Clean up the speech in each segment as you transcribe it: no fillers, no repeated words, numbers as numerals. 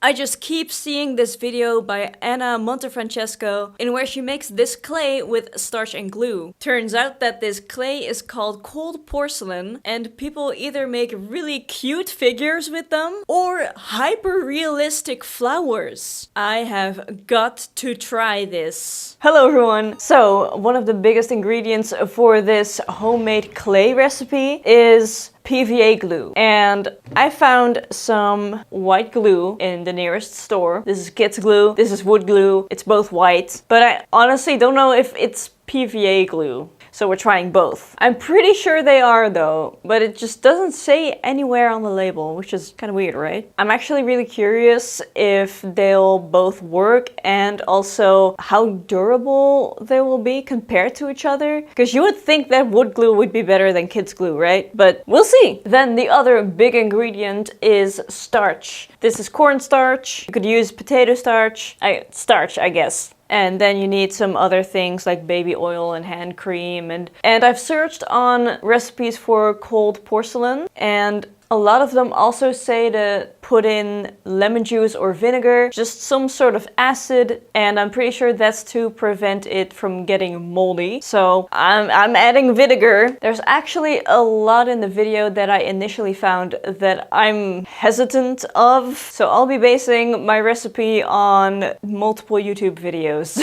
I just keep seeing this video by Anna Montefrancesco in where she makes this clay with starch and glue. Turns out that this clay is called cold porcelain and people either make really cute figures with them or hyper-realistic flowers. I have got to try this. Hello everyone! So, one of the biggest ingredients for this homemade clay recipe is PVA glue. And I found some white glue in the nearest store. This is kids glue, this is wood glue, it's both white. But I honestly don't know if it's PVA glue. So we're trying both. I'm pretty sure they are though, but it just doesn't say anywhere on the label, which is kind of weird, right? I'm actually really curious if they'll both work and also how durable they will be compared to each other. Because you would think that wood glue would be better than kids glue, right? But we'll see. Then the other big ingredient is starch. This is cornstarch. You could use potato starch. Starch, I guess. And then you need some other things like baby oil and hand cream. And I've searched on recipes for cold porcelain, and a lot of them also say to put in lemon juice or vinegar, just some sort of acid, and I'm pretty sure that's to prevent it from getting moldy. So I'm adding vinegar. There's actually a lot in the video that I initially found that I'm hesitant of, so I'll be basing my recipe on multiple YouTube videos.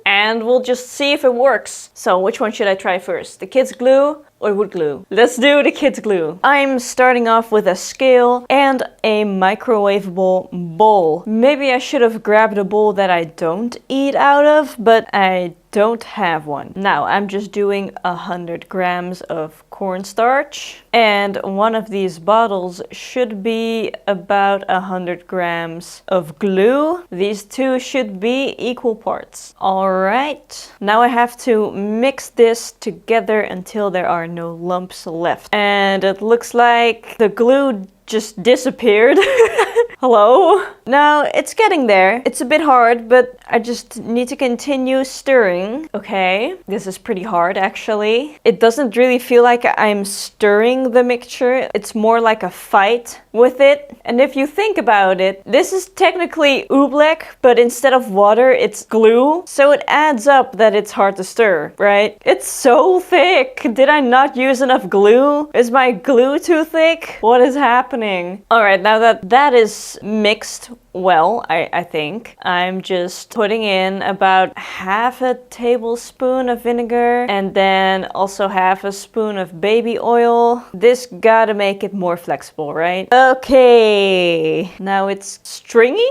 And we'll just see if it works. So which one should I try first? The kids glue or wood glue? Let's do the kids glue. I'm starting off with a scale and a microwavable bowl. Maybe I should have grabbed a bowl that I don't eat out of, but I don't have one. Now I'm just doing 100 grams of cornstarch, and one of these bottles should be about 100 grams of glue. These two should be equal parts. Alright, now I have to mix this together until there are no lumps left. And it looks like the glue just disappeared. Hello? Now it's getting there. It's a bit hard, but I just need to continue stirring. Okay, this is pretty hard actually. It doesn't really feel like I'm stirring the mixture. It's more like a fight with it. And if you think about it, this is technically oobleck, but instead of water, it's glue. So it adds up that it's hard to stir, right? It's so thick. Did I not use enough glue? Is my glue too thick? What is happening? All right, now that that is mixed well, I think, I'm just putting in about half a tablespoon of vinegar and then also half a spoon of baby oil. This gotta make it more flexible, right? Okay, now it's stringy?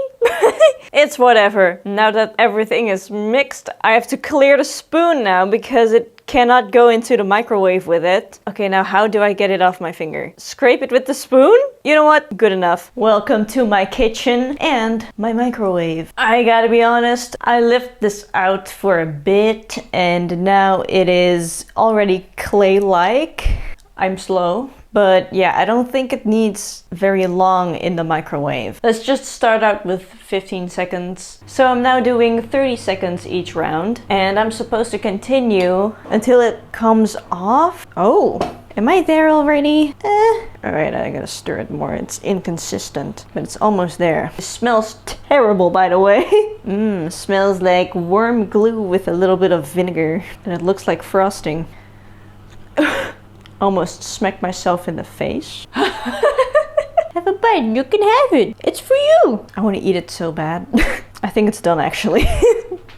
It's whatever. Now that everything is mixed, I have to clear the spoon now because it cannot go into the microwave with it. Okay, now how do I get it off my finger? Scrape it with the spoon? You know what? Good enough. Welcome to my kitchen and my microwave. I gotta be honest, I left this out for a bit and now it is already clay-like. I'm slow. But yeah, I don't think it needs very long in the microwave. Let's just start out with 15 seconds. So I'm now doing 30 seconds each round. And I'm supposed to continue until it comes off. Oh, am I there already? Alright, I gotta stir it more. It's inconsistent, but it's almost there. It smells terrible, by the way. Smells like warm glue with a little bit of vinegar. And it looks like frosting. Almost smacked myself in the face. Have a bite, you can have it. It's for you. I want to eat it so bad. I think it's done actually.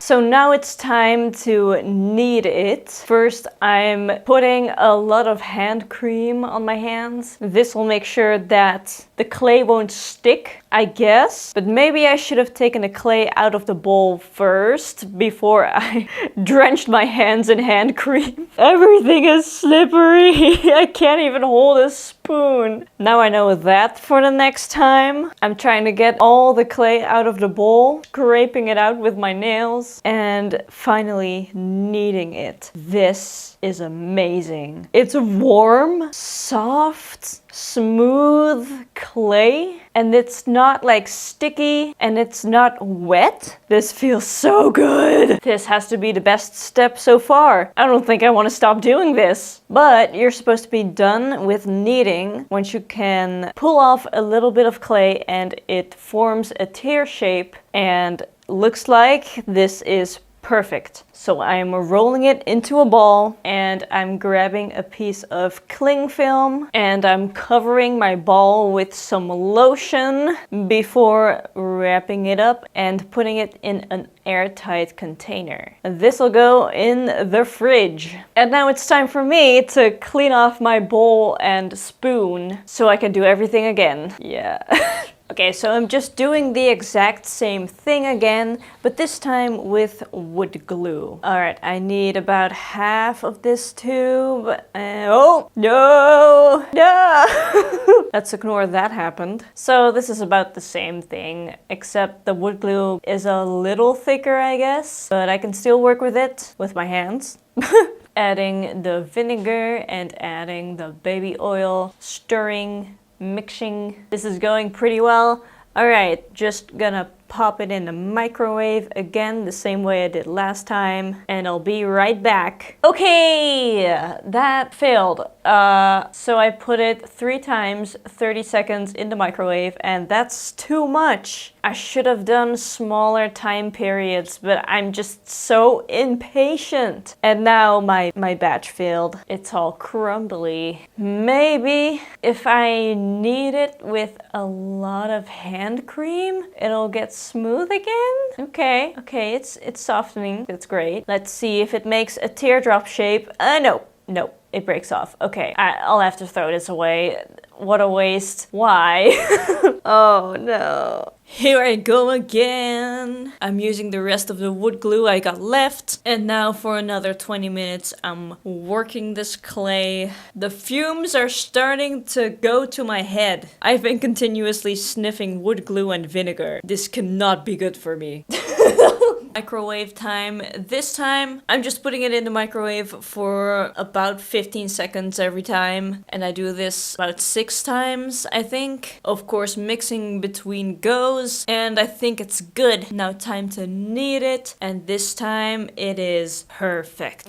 So now it's time to knead it. First, I'm putting a lot of hand cream on my hands. This will make sure that the clay won't stick, I guess. But maybe I should have taken the clay out of the bowl first before I drenched my hands in hand cream. Everything is slippery. I can't even hold a spoon. Now I know that for the next time. I'm trying to get all the clay out of the bowl, scraping it out with my nails, and finally kneading it. This is amazing. It's warm, soft, smooth clay, and it's not like sticky and it's not wet. This feels so good. This has to be the best step so far. I don't think I want to stop doing this. But you're supposed to be done with kneading once you can pull off a little bit of clay and it forms a tear shape, and looks like this is perfect. So I'm rolling it into a ball and I'm grabbing a piece of cling film and I'm covering my ball with some lotion before wrapping it up and putting it in an airtight container. This will go in the fridge. And now it's time for me to clean off my bowl and spoon so I can do everything again. Yeah. Okay, so I'm just doing the exact same thing again, but this time with wood glue. Alright, I need about half of this tube. Oh, no! No! Let's ignore that happened. So this is about the same thing, except the wood glue is a little thicker, I guess. But I can still work with it with my hands. Adding the vinegar and adding the baby oil, stirring, mixing. This is going pretty well. Alright, just gonna pop it in the microwave again the same way I did last time, and I'll be right back. Okay, that failed. So I put it 3 times, 30 seconds in the microwave, and that's too much. I should have done smaller time periods, but I'm just so impatient. And now my batch failed. It's all crumbly. Maybe if I knead it with a lot of hand cream, it'll get smooth again? Okay, it's softening. That's great. Let's see if it makes a teardrop shape. No, it breaks off. Okay, I'll have to throw this away. What a waste. Why? Oh no. Here I go again. I'm using the rest of the wood glue I got left. And now for another 20 minutes, I'm working this clay. The fumes are starting to go to my head. I've been continuously sniffing wood glue and vinegar. This cannot be good for me. Microwave time. This time, I'm just putting it in the microwave for about 15 seconds every time. And I do this about 6 times, I think. Of course, mixing between goes. And I think it's good. Now time to knead it. And this time, it is perfect.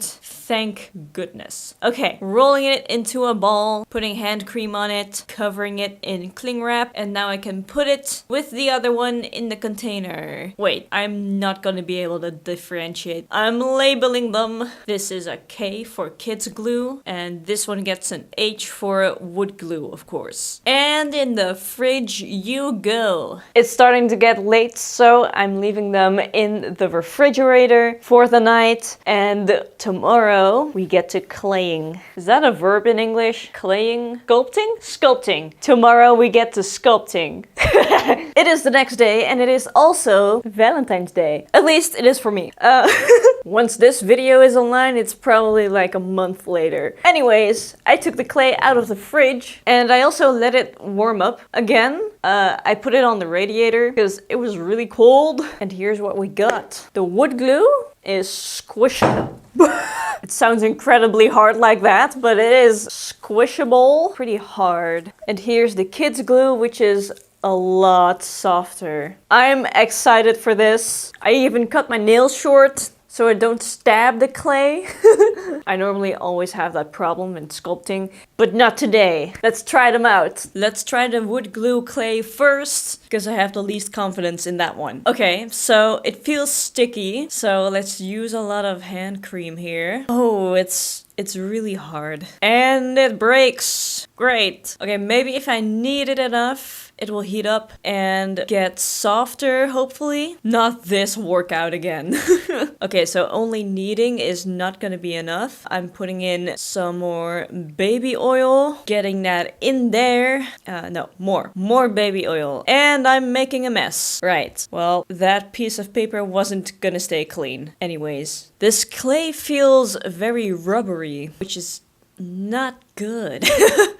Thank goodness. Okay, rolling it into a ball, putting hand cream on it, covering it in cling wrap. And now I can put it with the other one in the container. Wait, I'm not gonna be able to differentiate. I'm labeling them. This is a K for kids glue, and this one gets an H for wood glue, of course. And in the fridge you go. It's starting to get late, so I'm leaving them in the refrigerator for the night, and tomorrow we get to claying. Is that a verb in English? Claying? Sculpting? Sculpting. Tomorrow we get to sculpting. It is the next day, and it is also Valentine's Day. At least it is for me. Once this video is online, it's probably like a month later. Anyways, I took the clay out of the fridge and I also let it warm up again. I put it on the radiator because it was really cold. And here's what we got. The wood glue is squishable. It sounds incredibly hard like that, but it is squishable. Pretty hard. And here's the kids glue, which is a lot softer. I'm excited for this. I even cut my nails short so I don't stab the clay. I normally always have that problem in sculpting, but not today. Let's try them out. Let's try the wood glue clay first, because I have the least confidence in that one. Okay, so it feels sticky, so let's use a lot of hand cream here. Oh, it's really hard. And it breaks. Great. Okay, maybe if I knead it enough, it will heat up and get softer, hopefully. Not this workout again. Okay, so only kneading is not gonna be enough. I'm putting in some more baby oil, getting that in there. No, more baby oil. And I'm making a mess. Right, well, that piece of paper wasn't gonna stay clean. Anyways, this clay feels very rubbery, which is not good.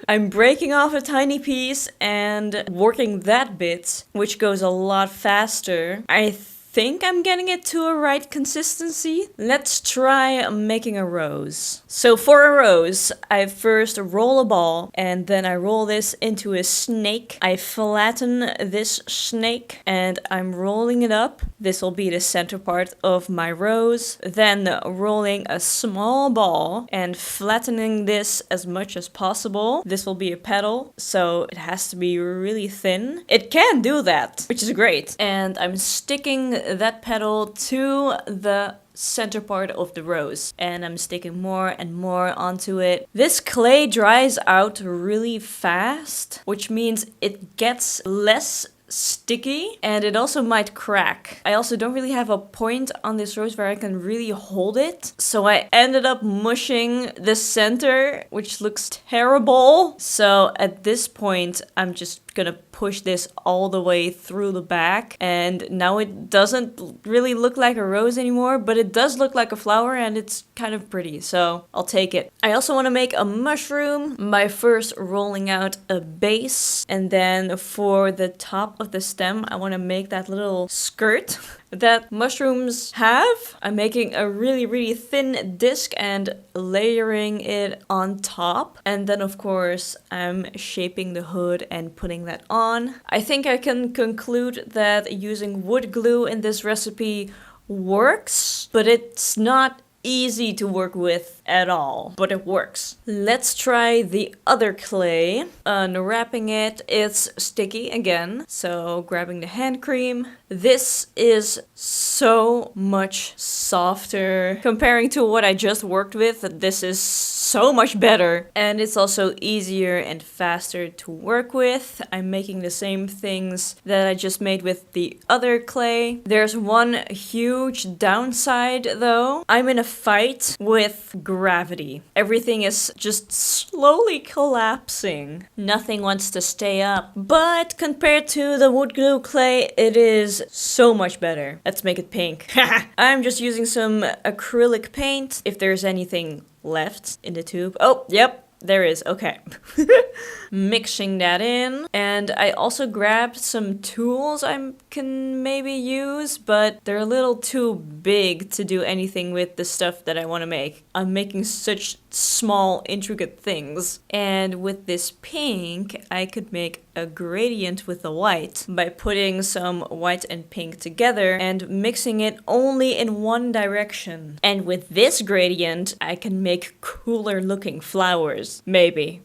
I'm breaking off a tiny piece and working that bit, which goes a lot faster. I think I'm getting it to a right consistency. Let's try making a rose. So for a rose, I first roll a ball and then I roll this into a snake. I flatten this snake and I'm rolling it up. This will be the center part of my rose. Then rolling a small ball and flattening this as much as possible. This will be a petal, so it has to be really thin. It can do that, which is great. And I'm sticking that petal to the center part of the rose and I'm sticking more and more onto it. This clay dries out really fast, which means it gets less sticky and it also might crack. I also don't really have a point on this rose where I can really hold it, so I ended up mushing the center, which looks terrible. So at this point I'm just gonna push this all the way through the back, and now it doesn't really look like a rose anymore, but it does look like a flower and it's kind of pretty, so I'll take it. I also want to make a mushroom by first rolling out a base, and then for the top of the stem I want to make that little skirt that mushrooms have. I'm making a really thin disc and layering it on top, and then of course I'm shaping the hood and putting that on. I think I can conclude that using wood glue in this recipe works, but it's not easy to work with at all, but it works. Let's try the other clay. Unwrapping it, it's sticky again, so grabbing the hand cream. This is so much softer comparing to what I just worked with. This is so much better, and it's also easier and faster to work with. I'm making the same things that I just made with the other clay. There's one huge downside though. I'm in a fight with gravity. Everything is just slowly collapsing. Nothing wants to stay up. But compared to the wood glue clay, it is so much better. Let's make it pink. I'm just using some acrylic paint. If there's anything left in the tube. Oh, yep. There is, okay. Mixing that in. And I also grabbed some tools I can maybe use, but they're a little too big to do anything with the stuff that I want to make. I'm making such small, intricate things. And with this pink, I could make a gradient with the white by putting some white and pink together and mixing it only in one direction. And with this gradient, I can make cooler looking flowers. Maybe.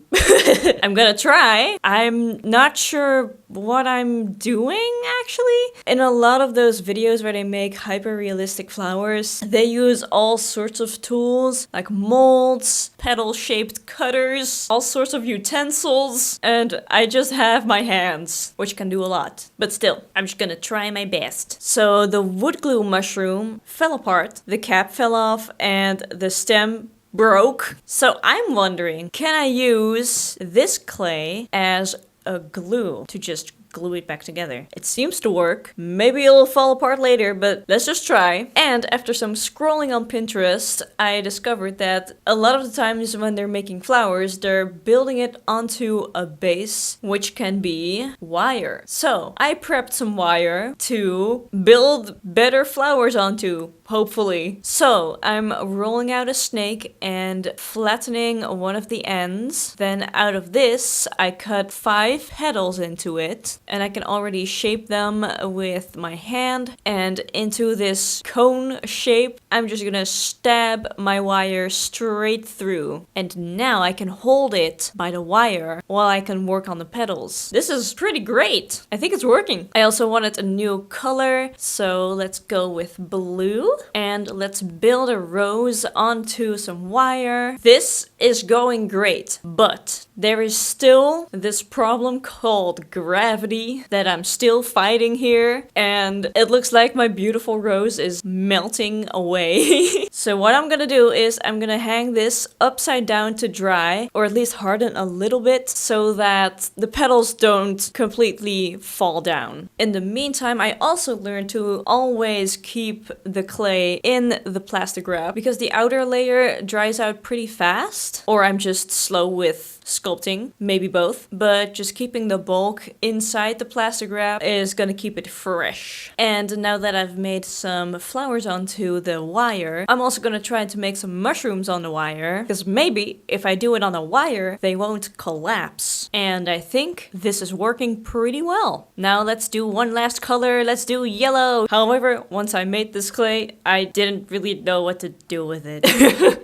I'm gonna try. I'm not sure what I'm doing actually. In a lot of those videos where they make hyper-realistic flowers, they use all sorts of tools like molds, petal-shaped cutters, all sorts of utensils, and I just have my hands, which can do a lot. But still, I'm just gonna try my best. So the wood glue mushroom fell apart, the cap fell off, and the stem broke. So I'm wondering, can I use this clay as a glue to just glue it back together? It seems to work. Maybe it'll fall apart later, but let's just try. And after some scrolling on Pinterest, I discovered that a lot of the times when they're making flowers, they're building it onto a base, which can be wire. So I prepped some wire to build better flowers onto, hopefully. So I'm rolling out a snake and flattening one of the ends. Then out of this, I cut 5 petals into it, and I can already shape them with my hand. And into this cone shape, I'm just gonna stab my wire straight through. And now I can hold it by the wire while I can work on the petals. This is pretty great. I think it's working. I also wanted a new color, so let's go with blue. And let's build a rose onto some wire. This is going great, but there is still this problem called gravity that I'm still fighting here, and it looks like my beautiful rose is melting away. So what I'm gonna do is I'm gonna hang this upside down to dry, or at least harden a little bit so that the petals don't completely fall down. In the meantime, I also learned to always keep the clay in the plastic wrap because the outer layer dries out pretty fast, or I'm just slow with sculpting, maybe both, but just keeping the bulk inside inside the plastic wrap is gonna keep it fresh. And now that I've made some flowers onto the wire, I'm also gonna try to make some mushrooms on the wire, because maybe if I do it on a wire, they won't collapse. And I think this is working pretty well. Now let's do one last color. Let's do yellow. However, once I made this clay, I didn't really know what to do with it.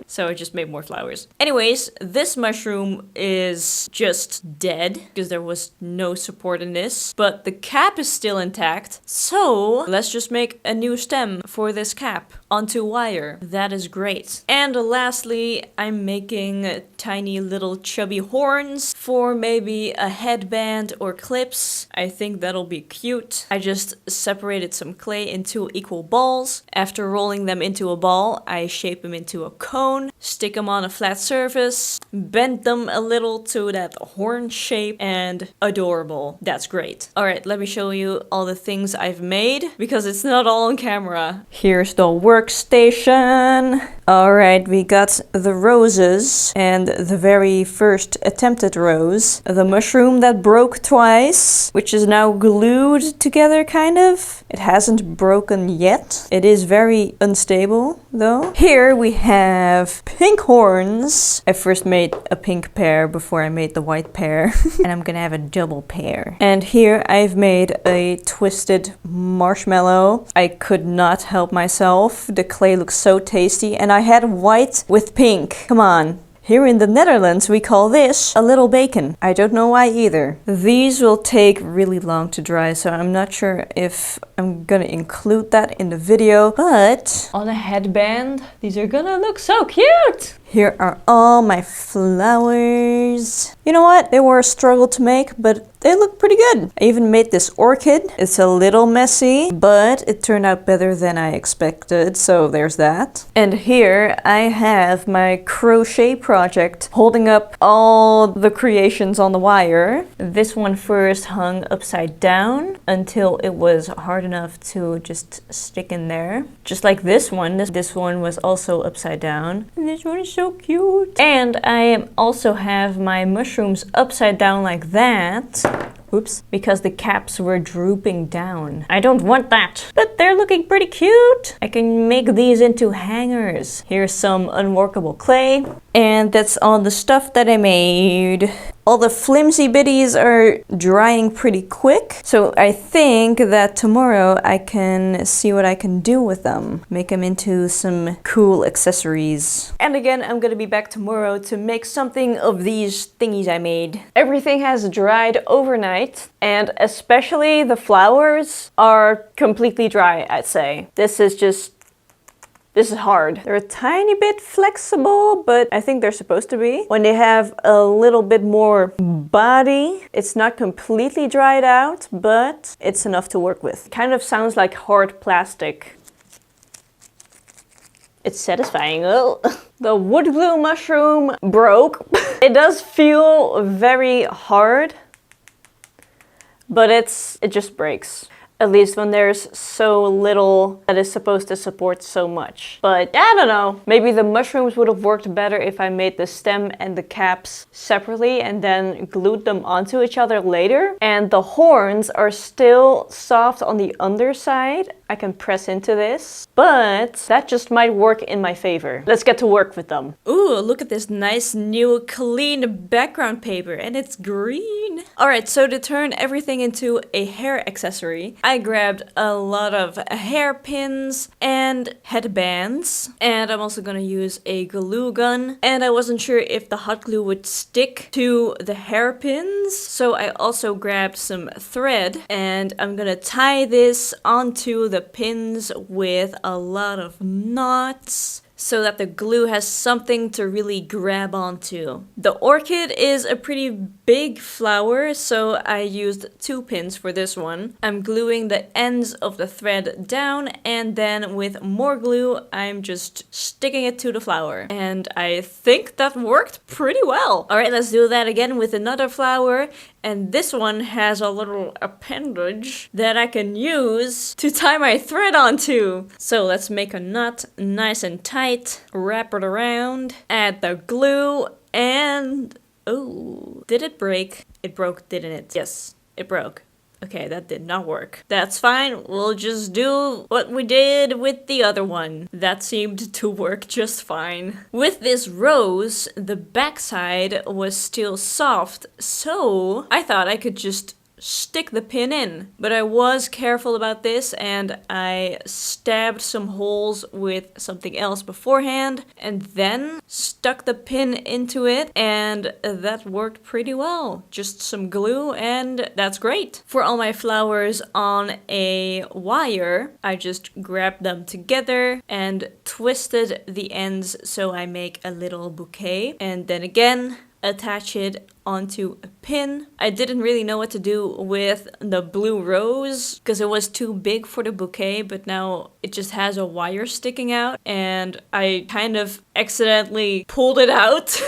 So I just made more flowers. Anyways, this mushroom is just dead because there was no support in this, but the cap is still intact. So let's just make a new stem for this cap onto wire. That is great. And lastly, I'm making tiny little chubby horns for maybe a headband or clips. I think that'll be cute. I just separated some clay into equal balls. After rolling them into a ball, I shape them into a cone, stick them on a flat surface, bend them a little to that horn shape, and adorable. That's great. Alright, let me show you all the things I've made because it's not all on camera. Here's the workstation. Alright, we got the roses and the very first attempted rose. The mushroom that broke twice, which is now glued together kind of. It hasn't broken yet. It is very unstable though. Here we have pink horns. I first made a pink pair before I made the white pair. And I'm gonna have a double pair. And here I've made a twisted marshmallow. I could not help myself. The clay looks so tasty and I had white with pink. Come on. Here in the Netherlands, we call this a little bacon. I don't know why either. These will take really long to dry, so I'm not sure if I'm gonna include that in the video. But on a headband, these are gonna look so cute! Here are all my flowers. You know what? They were a struggle to make, but they look pretty good. I even made this orchid. It's a little messy, but it turned out better than I expected, so there's that. And here I have my crochet project holding up all the creations on the wire. This one first hung upside down until it was hard enough to just stick in there. Just like this one. This one was also upside down. And this one is so cute. And I also have my mushrooms upside down like that. Oops, because the caps were drooping down. I don't want that, but they're looking pretty cute. I can make these into hangers. Here's some unworkable clay. And that's all the stuff that I made. All the flimsy bitties are drying pretty quick. So I think that tomorrow I can see what I can do with them. Make them into some cool accessories. And again, I'm gonna be back tomorrow to make something of these thingies I made. Everything has dried overnight, and especially the flowers are completely dry, I'd say. This is hard. They're a tiny bit flexible, but I think they're supposed to be. When they have a little bit more body, it's not completely dried out, but it's enough to work with. Kind of sounds like hard plastic. It's satisfying. Oh. The wood glue mushroom broke. It does feel very hard, but it just breaks. At least when there's so little that is supposed to support so much. But I don't know, maybe the mushrooms would have worked better if I made the stem and the caps separately and then glued them onto each other later. And the horns are still soft on the underside. I can press into this, but that just might work in my favor. Let's get to work with them. Ooh, look at this nice new clean background paper, and it's green. Alright, so to turn everything into a hair accessory, I grabbed a lot of hairpins and headbands, and I'm also gonna use a glue gun, and I wasn't sure if the hot glue would stick to the hairpins, so I also grabbed some thread, and I'm gonna tie this onto the pins with a lot of knots so that the glue has something to really grab onto. The orchid is a pretty big flower, so I used 2 pins for this one. I'm gluing the ends of the thread down, and then with more glue, I'm just sticking it to the flower. And I think that worked pretty well. Alright, let's do that again with another flower. And this one has a little appendage that I can use to tie my thread onto. So let's make a knot nice and tight, wrap it around, add the glue, and oh, did it break? It broke, didn't it? Yes, it broke. Okay, that did not work. That's fine. We'll just do what we did with the other one. That seemed to work just fine. With this rose, the backside was still soft, so I thought I could just stick the pin in. But I was careful about this and I stabbed some holes with something else beforehand and then stuck the pin into it, and that worked pretty well. Just some glue and that's great. For all my flowers on a wire, I just grabbed them together and twisted the ends so I make a little bouquet, and then again attach it onto a pin. I didn't really know what to do with the blue rose because it was too big for the bouquet, but now it just has a wire sticking out and I kind of accidentally pulled it out.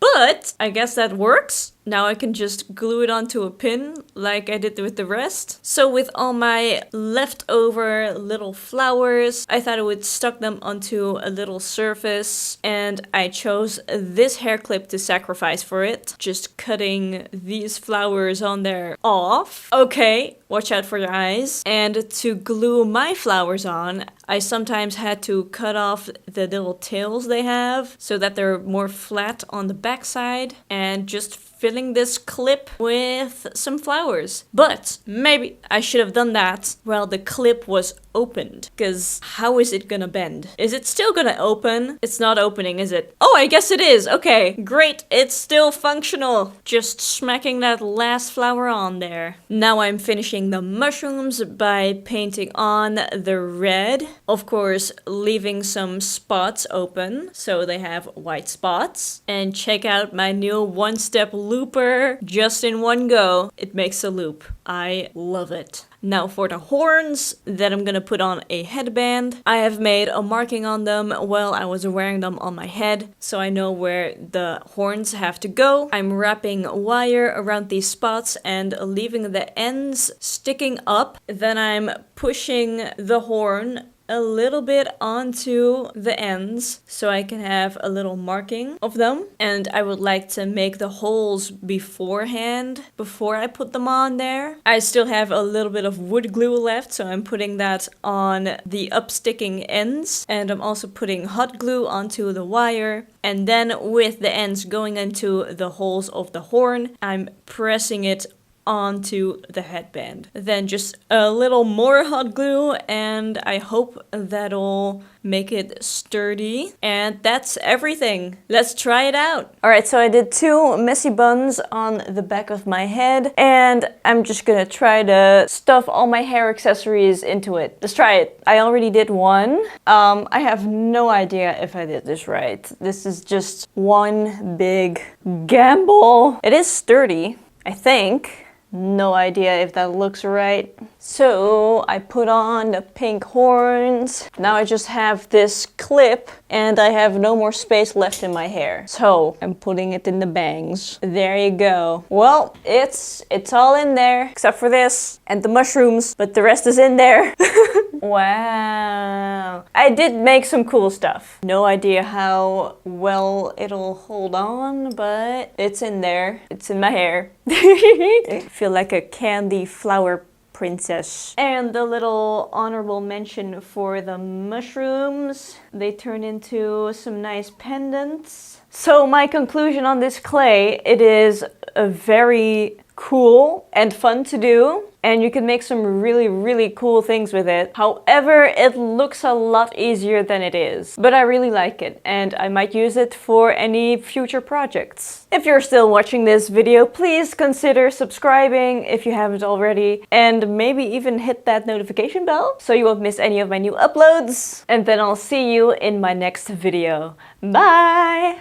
But I guess that works. Now I can just glue it onto a pin like I did with the rest. So with all my leftover little flowers, I thought I would stuck them onto a little surface, and I chose this hair clip to sacrifice for it. Just cutting these flowers on there off. Okay, watch out for your eyes. And to glue my flowers on, I sometimes had to cut off the little tails they have so that they're more flat on the backside, and just filling this clip with some flowers. But maybe I should have done that while the clip was opened, because how is it gonna bend? Is it still gonna open? It's not opening, is it? Oh, I guess it is. Okay, great. It's still functional. Just smacking that last flower on there. Now I'm finishing the mushrooms by painting on the red. Of course, leaving some spots open so they have white spots. And check out my new one-step looper. Just in one go, it makes a loop. I love it. Now for the horns that I'm gonna put on a headband, I have made a marking on them while I was wearing them on my head, so I know where the horns have to go. I'm wrapping wire around these spots and leaving the ends sticking up. Then I'm pushing the horn a little bit onto the ends so I can have a little marking of them. And I would like to make the holes beforehand, before I put them on there. I still have a little bit of wood glue left, so I'm putting that on the upsticking ends. And I'm also putting hot glue onto the wire. And then with the ends going into the holes of the horn, I'm pressing it onto the headband. Then just a little more hot glue and I hope that'll make it sturdy. And that's everything. Let's try it out. Alright, so I did 2 messy buns on the back of my head and I'm just gonna try to stuff all my hair accessories into it. Let's try it. I already did one. I have no idea if I did this right. This is just one big gamble. It is sturdy, I think. No idea if that looks right. So I put on the pink horns. Now I just have this clip and I have no more space left in my hair. So I'm putting it in the bangs. There you go. Well, it's all in there except for this and the mushrooms, but the rest is in there. Wow. I did make some cool stuff. No idea how well it'll hold on, but it's in there. It's in my hair. I feel like a candy flower princess. And the little honorable mention for the mushrooms. They turn into some nice pendants. So my conclusion on this clay, it is a very cool and fun to do. And you can make some really, really cool things with it. However, it looks a lot easier than it is. But I really like it and I might use it for any future projects. If you're still watching this video, please consider subscribing if you haven't already. And maybe even hit that notification bell so you won't miss any of my new uploads. And then I'll see you in my next video. Bye!